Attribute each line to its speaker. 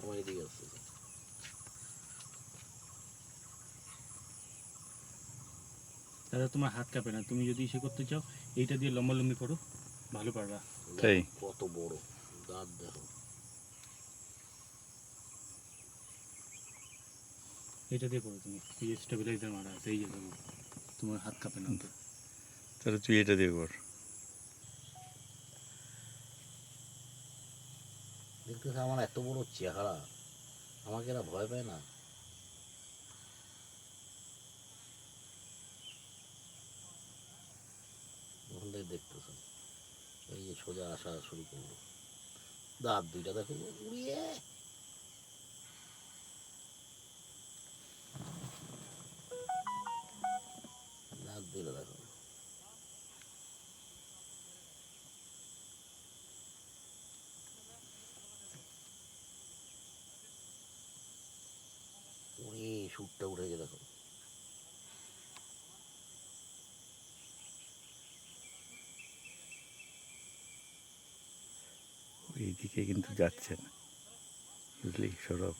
Speaker 1: সময় এদিকে আসছে।
Speaker 2: দাদা তোমার হাত কাঁপে না, তুমি যদি ইসে করতে চাও এইটা দিয়ে লম্বালম্বি করো, ভালো পারবা।
Speaker 3: তাই?
Speaker 1: কত বড় দাঁত দেখো।
Speaker 2: এইটা দিয়ে করো তুমি, এই যে স্টেবিলাইজার মারা আছে, এই যে দেখো তোমার হাত কাঁপে না তো।
Speaker 3: তাহলে তুই এটা দিয়ে কর।
Speaker 1: দেখতেছে আমার এত বড় চেহারা, আমাকে এরা ভয় পায় না। দেখতেছেন এই যে সোজা আসা শুরু করলো, দাঁত দুইটা দেখো উড়িয়ে। দাঁত দুইটা দেখো। উড়িয়ে সুটটা উঠে গেছে দেখো।
Speaker 3: এইদিকে কিন্তু যাচ্ছে না, বুঝলি সৌরভ।